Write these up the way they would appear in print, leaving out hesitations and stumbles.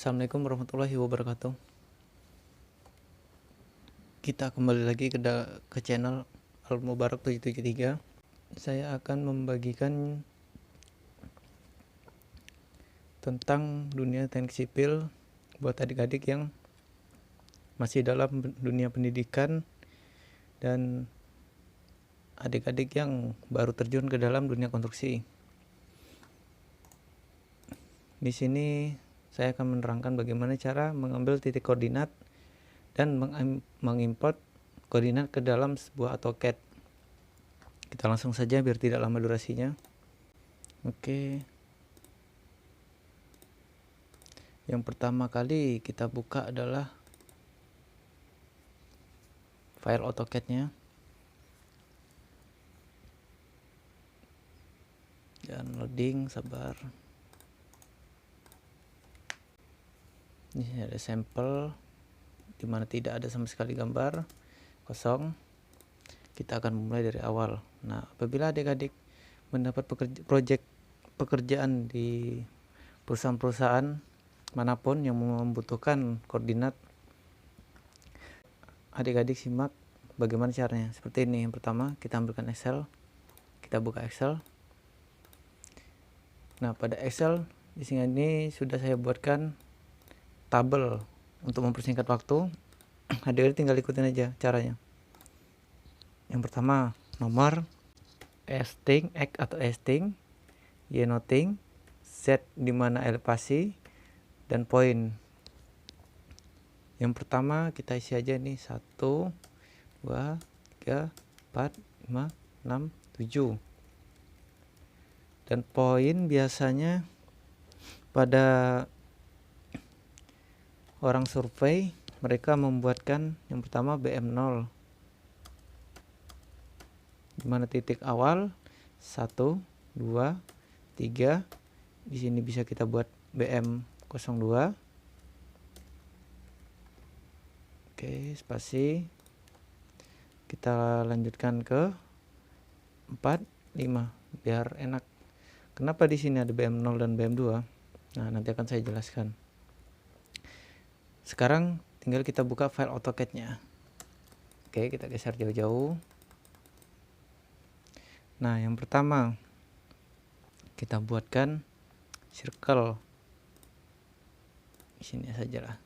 Assalamualaikum warahmatullahi wabarakatuh. Kita kembali lagi ke channel Al Mubarak 773. Saya akan membagikan tentang dunia teknik sipil buat adik-adik yang masih dalam dunia pendidikan dan adik-adik yang baru terjun ke dalam dunia konstruksi. Di sini saya akan menerangkan bagaimana cara mengambil titik koordinat dan mengimport koordinat ke dalam sebuah AutoCAD. Kita langsung saja biar tidak lama durasinya. Oke. Yang pertama kali kita buka adalah file AutoCAD-nya. Dan loading, sabar. Ini ada sampel dimana tidak ada sama sekali gambar, kosong. Kita akan mulai dari awal. Nah, apabila adik-adik mendapat pekerjaan di perusahaan-perusahaan manapun yang membutuhkan koordinat, adik-adik simak bagaimana caranya. Seperti ini. Yang pertama, kita ambilkan Excel. Kita buka Excel. Nah, pada Excel di sini sudah saya buatkan tabel untuk mempersingkat waktu. Adik-adik tinggal ikutin aja caranya. Yang pertama, nomor, X atau esting, Y noting, Z dimana elevasi, dan poin. Yang pertama kita isi aja nih 1, 2, 3, 4, 5, 6, 7. Dan poin biasanya pada orang survei mereka membuatkan yang pertama BM0, dimana titik awal 1, 2, 3. Di sini bisa kita buat BM02. Oke, spasi. Kita lanjutkan ke 4, 5 biar enak. Kenapa di sini ada BM0 dan BM2? Nah, nanti akan saya jelaskan. Sekarang tinggal kita buka file AutoCAD-nya. Oke, kita geser jauh-jauh. Nah, yang pertama kita buatkan circle. Di sini saja lah.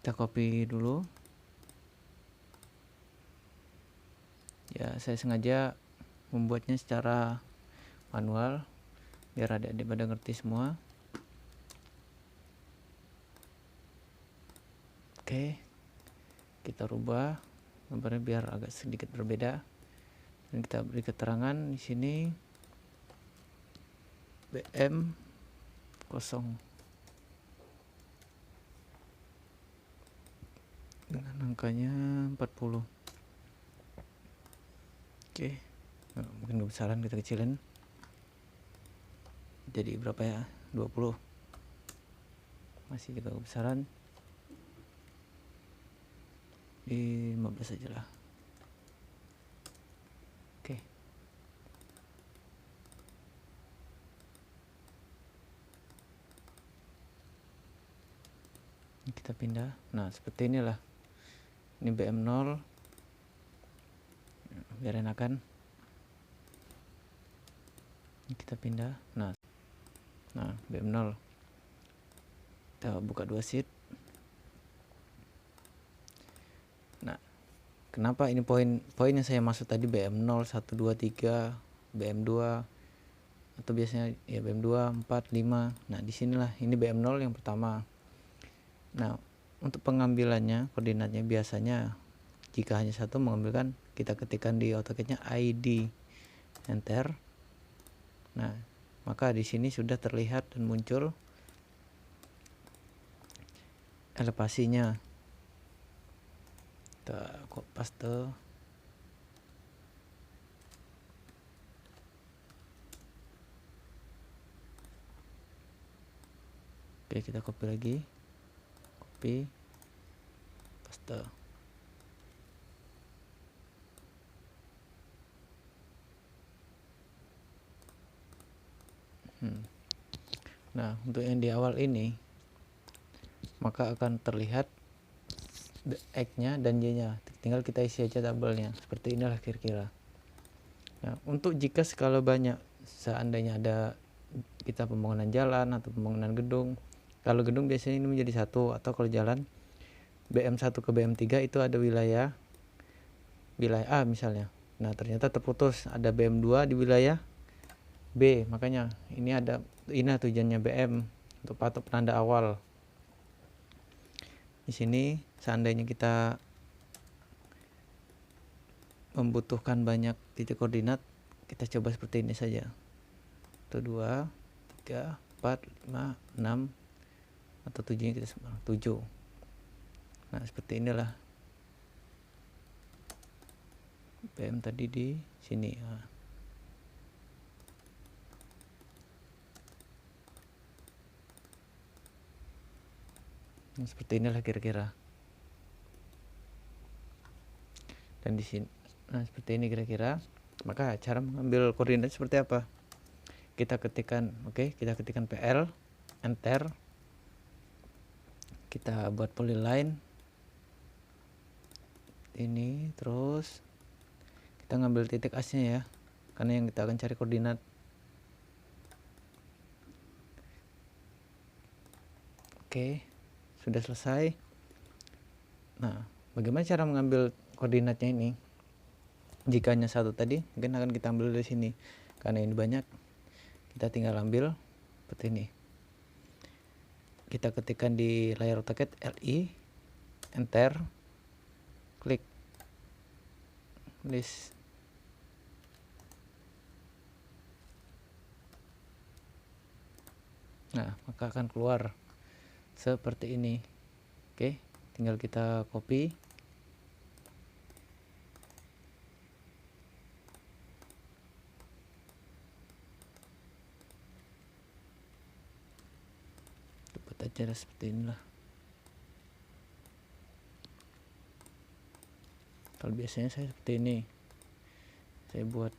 Kita copy dulu. Ya, saya sengaja membuatnya secara manual biar adik-adik pada ngerti semua. Oke, kita rubah gambarnya biar agak sedikit berbeda dan kita beri keterangan di sini BM 0 dengan angkanya 40. Oke, nah, mungkin kebesaran kita kecilin jadi berapa ya, 20. Masih kita kebesaran di 15 aja lah. Oke, kita pindah. Nah, seperti inilah. Ini BM0 biar enakan. Kita pindah. Nah BM0 kita buka 2 sheet. Nah, kenapa ini poin yang saya maksud tadi BM0 1, 2, 3, BM2 atau biasanya ya BM2 4, 5. Nah, disinilah ini BM0 yang pertama. Nah, untuk pengambilannya koordinatnya biasanya jika hanya satu mengambilkan, kita ketikkan di AutoCAD-nya ID, enter. Nah, maka di sini sudah terlihat dan muncul elevasinya. Kita paste. Oke, kita copy lagi, copy, paste. Nah, untuk yang di awal ini maka akan terlihat X-nya dan Y-nya, tinggal kita isi aja tabelnya. Seperti inilah kira-kira. Nah, untuk jika skala banyak, seandainya ada kita pembangunan jalan atau pembangunan gedung, kalau gedung biasanya ini menjadi satu, atau kalau jalan BM1 ke BM3 itu ada wilayah A misalnya. Nah, ternyata terputus, ada BM2 di wilayah B, makanya ini tujuannya BM untuk patok penanda awal. Di sini seandainya kita membutuhkan banyak titik koordinat, kita coba seperti ini saja. 1, 2, 3, 4, 5, 6 atau 7 nya kita 7. Nah, seperti inilah BM tadi di sini. Nah, seperti inilah kira-kira. Dan di sini, nah seperti ini kira-kira. Maka cara mengambil koordinat seperti apa? Kita ketikkan, kita ketikkan PL, enter. Kita buat polyline ini, terus kita ngambil titik asnya ya, karena yang kita akan cari koordinat. Oke, sudah selesai. Nah, bagaimana cara mengambil koordinatnya ini? Jika hanya satu tadi, mungkin akan kita ambil dari sini. Karena ini banyak, kita tinggal ambil seperti ini. Kita ketikkan di layar AutoCAD LI, enter, klik list. Nah, maka akan keluar seperti ini. Oke, tinggal kita copy. Dapat aja seperti inilah. Kalau biasanya saya seperti ini, saya buat.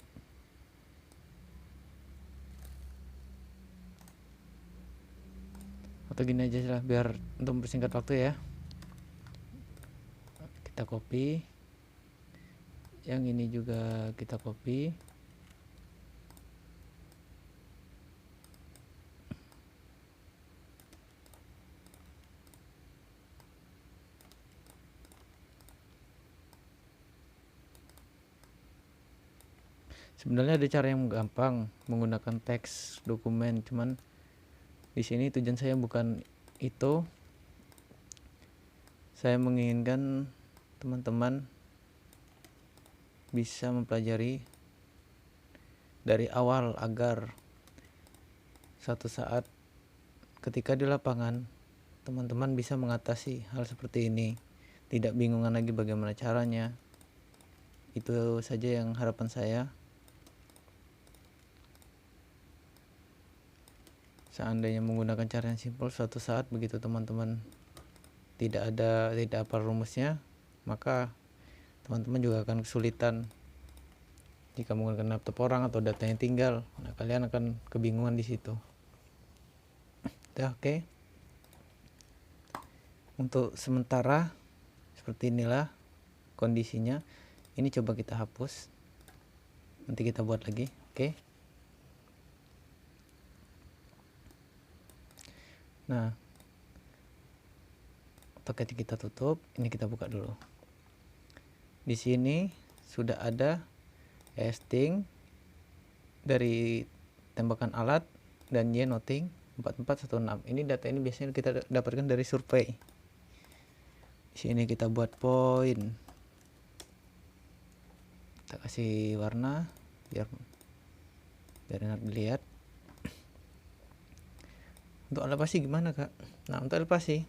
Atau gini aja lah, biar untuk mempersingkat waktu ya. Kita copy. Yang ini juga kita copy. Sebenarnya ada cara yang gampang menggunakan teks dokumen, cuman di sini tujuan saya bukan itu. Saya menginginkan teman-teman bisa mempelajari dari awal agar suatu saat ketika di lapangan teman-teman bisa mengatasi hal seperti ini, tidak bingungan lagi bagaimana caranya. Itu saja yang harapan saya. Seandainya menggunakan cara yang simpel, suatu saat begitu teman-teman tidak apa rumusnya, maka teman-teman juga akan kesulitan jika menggunakan laptop orang atau data yang tinggal. Nah, kalian akan kebingungan di situ. Oke. Untuk sementara seperti inilah kondisinya. Ini coba kita hapus. Nanti kita buat lagi. Oke. Nah, AutoCAD kita tutup. Ini kita buka dulu. Di sini sudah ada casting dari tembakan alat dan Y noting 4416. Ini data ini biasanya kita dapatkan dari survei. Di sini kita buat poin. Kita kasih warna biar enak dilihat. Untuk elevasi gimana, Kak? Nah, untuk elevasi,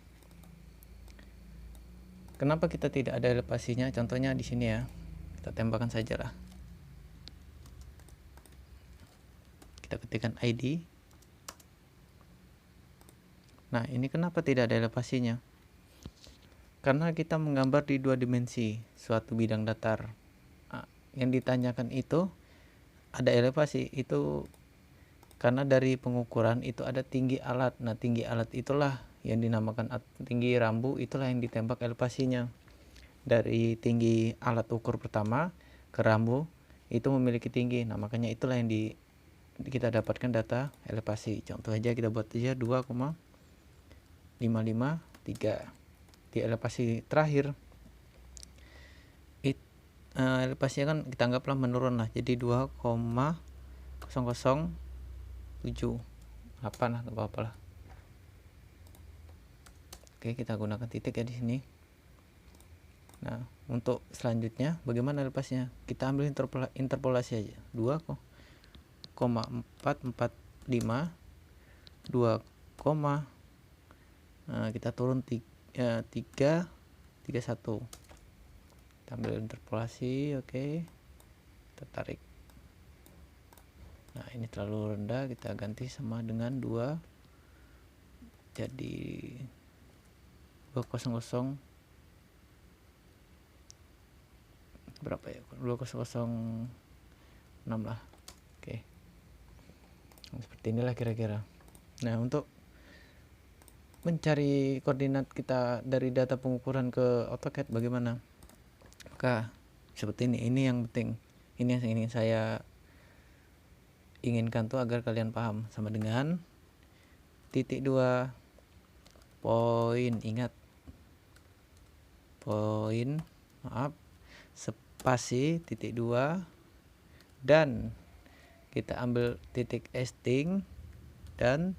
kenapa kita tidak ada elevasinya? Contohnya di sini ya. Kita tembakan saja lah. Kita ketikkan ID. Nah, ini kenapa tidak ada elevasinya? Karena kita menggambar di 2 dimensi suatu bidang datar. Nah, yang ditanyakan itu ada elevasi, itu karena dari pengukuran itu ada tinggi alat. Nah, tinggi alat itulah yang dinamakan tinggi rambu, itulah yang ditembak elevasinya. Dari tinggi alat ukur pertama ke rambu itu memiliki tinggi. Nah, makanya itulah yang kita dapatkan data elevasi. Contoh aja kita buat aja 2,553 di elevasi terakhir. Elevasinya kan kita anggaplah menurun lah, jadi 2,0078 lah, apa-apa lah. Oke, kita gunakan titik ya di sini. Nah, untuk selanjutnya bagaimana elevasinya? Kita ambil interpolasi aja. 2,445 kita turun 331. Kita ambil interpolasi, oke. Kita tarik. Nah, ini terlalu rendah, kita ganti sama dengan 2. Jadi 200 berapa ya? 2006 lah. Oke. Seperti inilah kira-kira. Nah, untuk mencari koordinat kita dari data pengukuran ke AutoCAD bagaimana? Maka seperti ini yang penting. Ini yang ingin saya inginkan tuh agar kalian paham, sama dengan titik 2 poin, ingat poin, spasi titik 2 dan kita ambil titik esting dan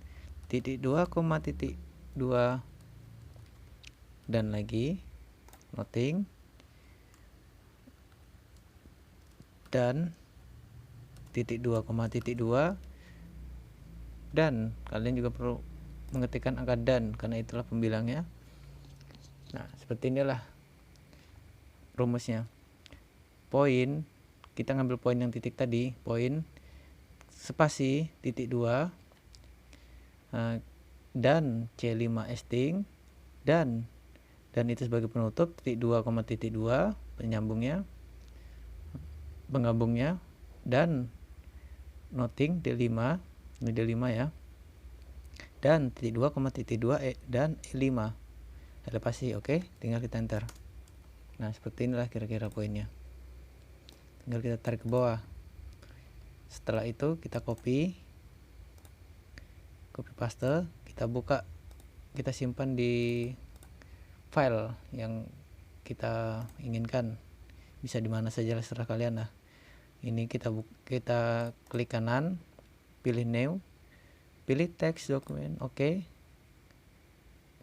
titik 2, titik 2 dan lagi noting dan titik 2, titik 2 dan kalian juga perlu mengetikkan angka dan karena itulah pembilangnya. Nah, seperti inilah rumusnya. Poin, kita ngambil poin yang titik tadi, poin spasi titik 2 dan C5 esting dan itu sebagai penutup titik 2, titik 2 penyambungnya, penggabungnya, dan noting D5, ini D5 ya, dan titik 2, titik 2 dan E5 elevasi. Oke, tinggal kita enter. Nah, seperti inilah kira-kira poinnya. Tinggal kita tarik ke bawah. Setelah itu kita copy paste, kita buka, kita simpan di file yang kita inginkan, bisa di mana saja, terserah kalian lah. Ini kita klik kanan, pilih new, pilih text dokumen, oke.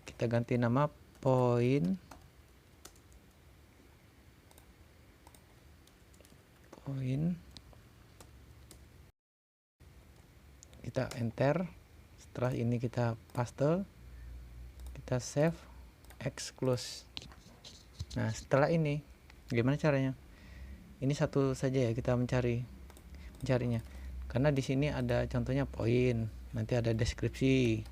Kita ganti nama poin kita enter. Setelah ini kita paste, kita save, close. Nah, setelah ini gimana caranya? Ini satu saja ya kita mencarinya, karena di sini ada contohnya poin, nanti ada deskripsi.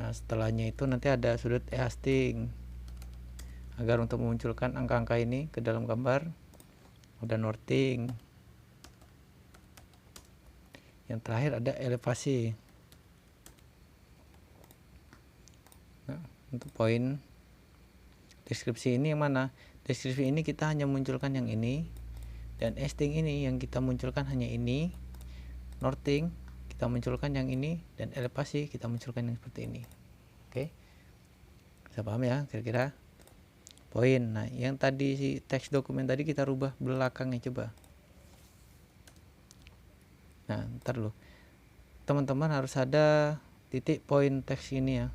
Nah, setelahnya itu nanti ada sudut e-hasting, agar untuk memunculkan angka-angka ini ke dalam gambar. Ada northing. Yang terakhir ada elevasi. Nah, untuk poin deskripsi ini yang mana? Deskripsi ini kita hanya munculkan yang ini, dan esting ini yang kita munculkan hanya ini. Northing kita munculkan yang ini, dan elevasi kita munculkan yang seperti ini. Oke, bisa paham ya kira-kira poin. Nah, yang tadi si teks dokumen tadi kita rubah belakangnya, coba. Nah, ntar dulu, teman-teman harus ada titik poin teks ini ya.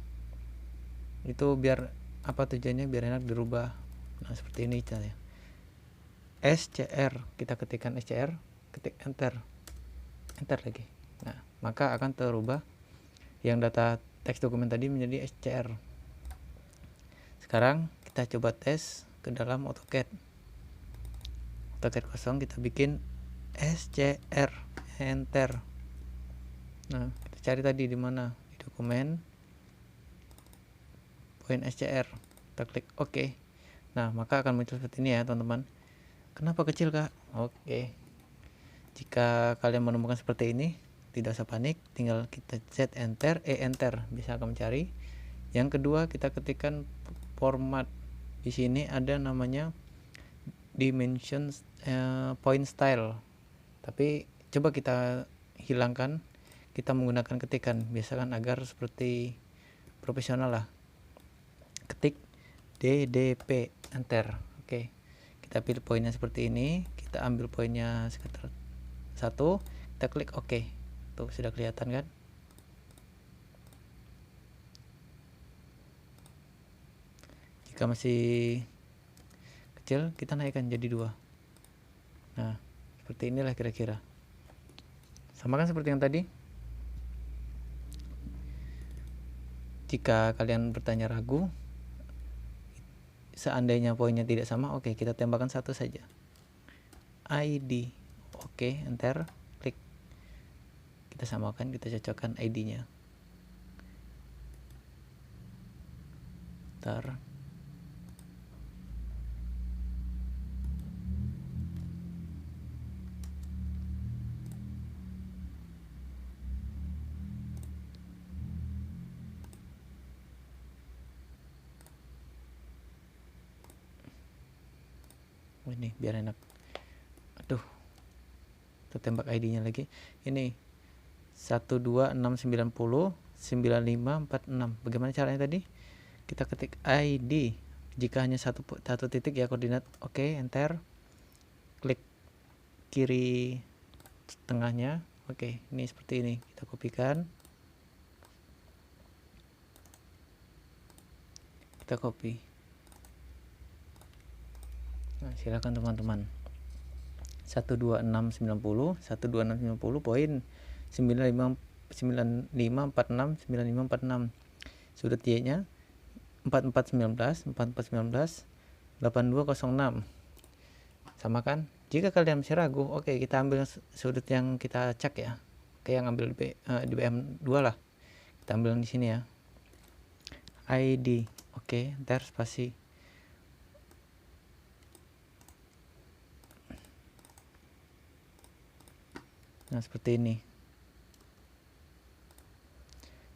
Itu biar apa tujuannya? Biar enak dirubah. Nah, seperti ini caranya. SCR, kita ketikkan SCR, ketik enter lagi. Nah, maka akan terubah yang data teks dokumen tadi menjadi SCR. Sekarang kita coba tes ke dalam AutoCAD kosong, kita bikin SCR, enter. Nah, kita cari tadi di mana, di dokumen poin SCR, kita klik OK. Nah, maka akan muncul seperti ini ya teman-teman. Kenapa kecil kak? Oke, jika kalian menemukan seperti ini, tidak usah panik, tinggal kita Z enter, enter, bisa akan mencari. Yang kedua, kita ketikkan format. Di sini ada namanya dimension point style, tapi coba kita hilangkan, kita menggunakan ketikan, biasakan agar seperti profesional lah. Ketik DDP, enter. Oke, kita pilih poinnya seperti ini, kita ambil poinnya sekitar 1, kita klik OK. Tuh sudah kelihatan kan? Jika masih kecil, kita naikkan jadi 2. Nah, seperti inilah kira-kira. Sama kan seperti yang tadi. Jika kalian bertanya ragu, seandainya poinnya tidak sama, oke, kita tambahkan 1 saja. ID. Oke, enter, klik. Kita samakan, kita cocokkan ID-nya. Ntar. Ini biar enak. Aduh, kita tembak ID-nya lagi. Ini 12690 9546. Bagaimana caranya tadi? Kita ketik ID. Jika hanya satu titik ya koordinat. Oke, enter. Klik kiri tengahnya. Oke, ini seperti ini. Kita kopikan. Kita copy. Nah, silakan teman-teman. 12690 poin 9546. Sudut Y-nya 4419 8206. Sama kan? Jika kalian masih ragu, oke, kita ambil sudut yang kita cek ya. Oke, yang ambil di BM2 lah. Kita ambil di sini ya. ID. Oke, enter spasi. Nah, seperti ini.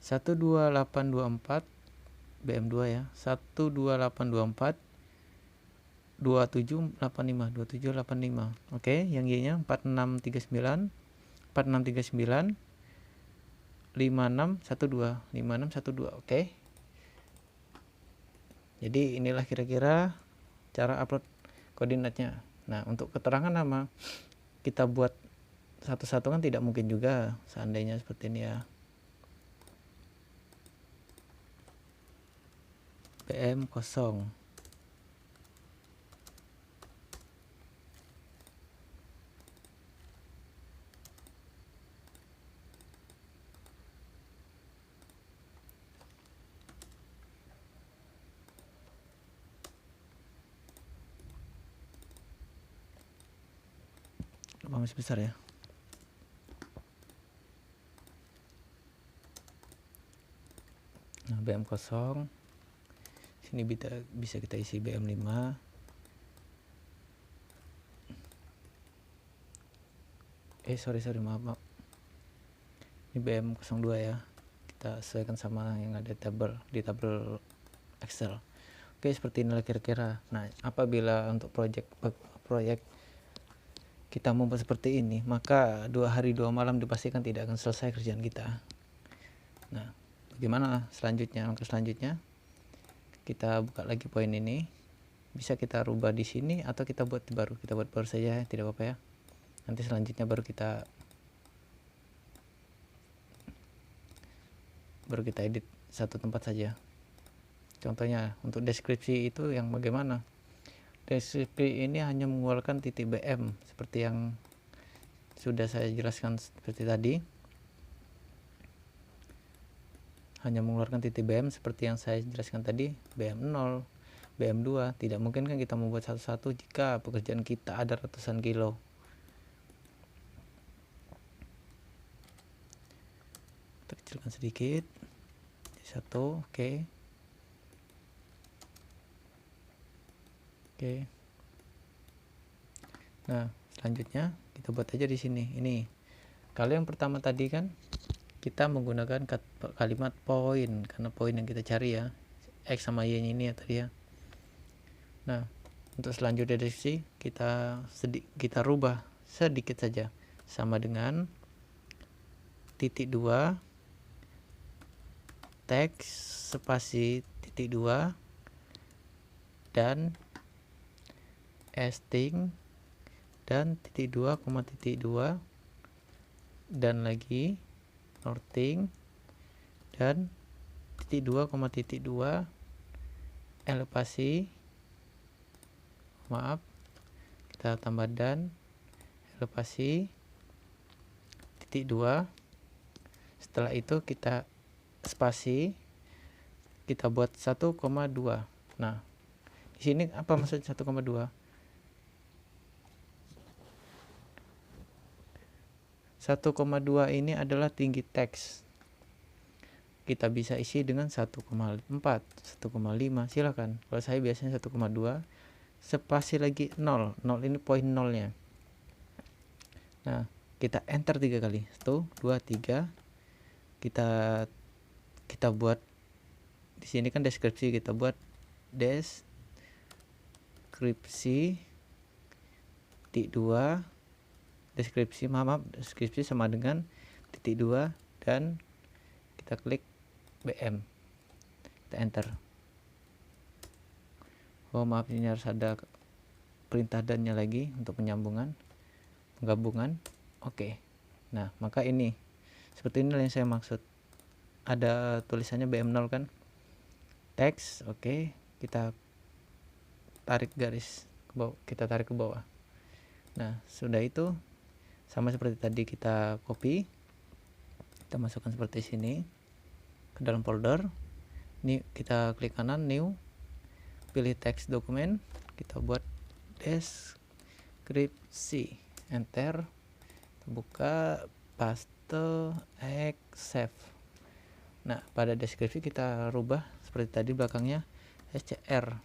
12824 BM2 ya. 12824 2785. Oke, yang Y-nya 4639 5612. Oke. Jadi inilah kira-kira cara upload koordinatnya. Nah, untuk keterangan nama kita buat satu-satu kan tidak mungkin juga seandainya seperti ini ya. BM 0. Lubang besar ya. Nah, BM 0. Sini bisa kita isi BM 5. Sorry, maaf. Ini BM 02 ya. Kita sesuaikan sama yang ada di tabel Excel. Oke, seperti inilah kira-kira. Nah, apabila untuk proyek kita membuat seperti ini, maka 2 hari 2 malam dipastikan tidak akan selesai kerjaan kita. Nah, bagaimana selanjutnya? Langkah selanjutnya kita buka lagi poin ini. Bisa kita rubah di sini atau kita buat baru. Kita buat baru saja, tidak apa-apa ya. Nanti selanjutnya baru kita edit satu tempat saja. Contohnya untuk deskripsi itu yang bagaimana? Deskripsi ini hanya mengeluarkan titik BM seperti yang sudah saya jelaskan seperti tadi. Hanya mengeluarkan titik BM seperti yang saya jelaskan tadi, BM0, BM2. Tidak mungkin kan kita membuat satu-satu jika pekerjaan kita ada ratusan kilo. Kita kecilkan sedikit. 1, oke. Nah, selanjutnya kita buat aja di sini. Ini kalau yang pertama tadi kan kita menggunakan kalimat point karena point yang kita cari ya, x sama y nya ini ya tadi ya. Nah, untuk selanjutnya deskripsi kita rubah sedikit saja, sama dengan titik 2 teks spasi titik 2 dan string dan titik 2, titik 2 dan lagi northing dan titik 2, titik 2 elevasi, maaf, kita tambah dan elevasi titik 2. Setelah itu kita spasi, kita buat 1,2. Nah, di sini apa maksud 1,2? 1,2 ini adalah tinggi teks. Kita bisa isi dengan 1,4, 1,5, silakan. Kalau saya biasanya 1,2, spasi lagi 0. 0 ini poin nolnya. Nah, kita enter 3 kali. 1, 2, 3. Kita buat di sini kan deskripsi, kita buat deskripsi titik 2 deskripsi sama dengan titik 2 dan kita klik BM, kita enter. Oh maaf, ini harus ada perintah dan-nya lagi untuk penggabungan. Oke. Nah, maka ini seperti inilah yang saya maksud. Ada tulisannya BM0 kan, teks. Oke, kita tarik garis ke bawah, tarik ke bawah. Nah, sudah itu sama seperti tadi, kita copy, kita masukkan seperti sini ke dalam folder. Ini kita klik kanan, new, pilih teks dokumen, kita buat deskripsi, enter, buka, paste, save. Nah, pada deskripsi kita rubah seperti tadi, belakangnya SCR.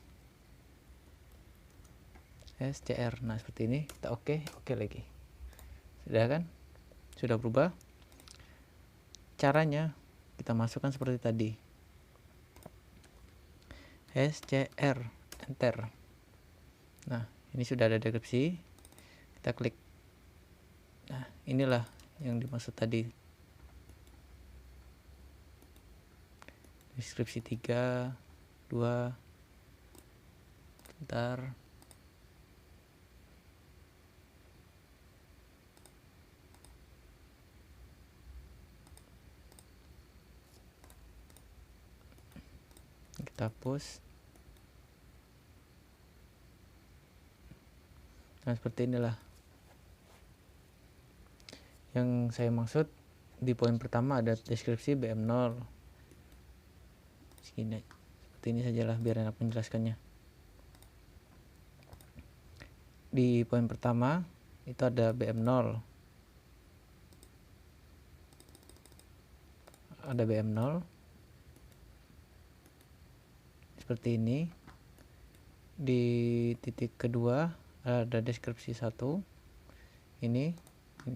Nah, seperti ini. Kita oke lagi. Sudah kan? Sudah berubah. Caranya kita masukkan seperti tadi. SCR, enter. Nah, ini sudah ada deskripsi. Kita klik. Nah, inilah yang dimaksud tadi. Deskripsi 3, 2, bentar. Kita hapus. Nah, seperti inilah yang saya maksud. Di poin pertama ada deskripsi BM0 segini, seperti ini sajalah biar enak menjelaskannya. Di poin pertama itu ada BM0, seperti ini. Di titik kedua ada deskripsi 1, ini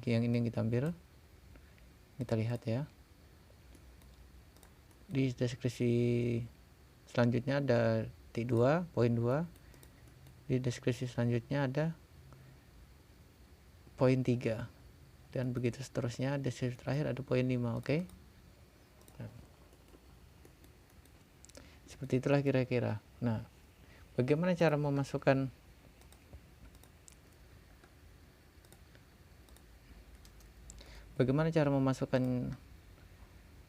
yang kita ambil, kita lihat ya. Di deskripsi selanjutnya ada titik 2, poin 2. Di deskripsi selanjutnya ada poin 3 dan begitu seterusnya. Deskripsi terakhir ada poin 5. Oke. Seperti itulah kira-kira. Nah, bagaimana cara memasukkan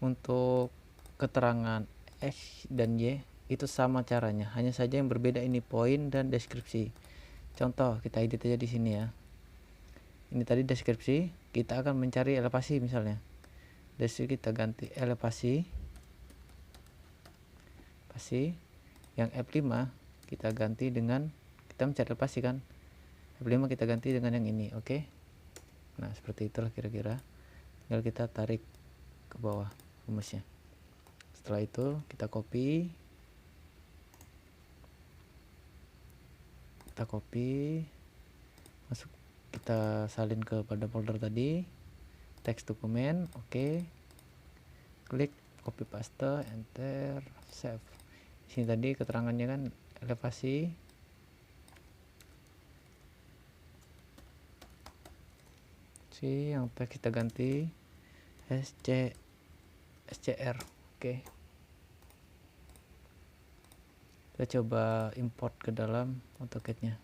untuk keterangan X dan Y? Itu sama caranya, hanya saja yang berbeda ini poin dan deskripsi. Contoh, kita edit aja di sini ya. Ini tadi deskripsi, kita akan mencari elevasi misalnya. Deskripsi kita ganti elevasi. Yang F5 kita ganti dengan, kita mencari elevasi kan, F5 kita ganti dengan yang ini. Oke. Nah, seperti itulah kira-kira. Tinggal kita tarik ke bawah rumusnya. Setelah itu kita copy, masuk, kita salin kepada folder tadi, teks dokumen, oke. Klik copy paste, enter, save. Di sini tadi keterangannya kan elevasi, yang teks kita ganti SCR, oke. Kita coba import ke dalam AutoCAD-nya.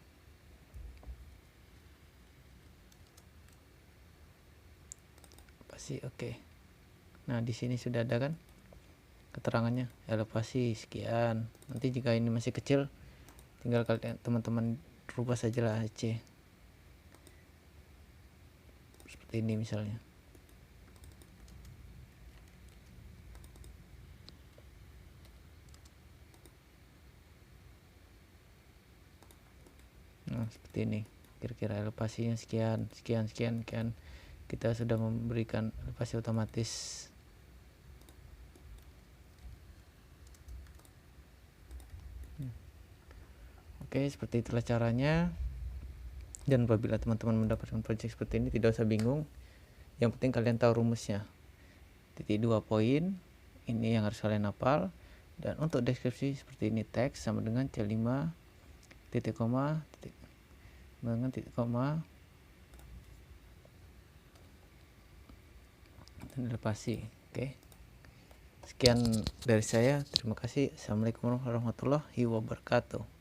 Elevasi, oke. Nah, di sini sudah ada kan keterangannya, elevasi sekian. Nanti jika ini masih kecil, tinggal kalian teman-teman rubah saja lah AC. Seperti ini misalnya. Nah, seperti ini. Kira-kira elevasinya sekian. Kita sudah memberikan elevasi otomatis. Oke, seperti itulah caranya. Dan apabila teman-teman mendapatkan project seperti ini, tidak usah bingung. Yang penting kalian tahu rumusnya. Titik 2 poin, ini yang harus kalian hafal. Dan untuk deskripsi seperti ini, teks sama dengan C5 titik koma dengan titik koma dan elevasi. Oke. Sekian dari saya. Terima kasih. Assalamualaikum warahmatullahi wabarakatuh.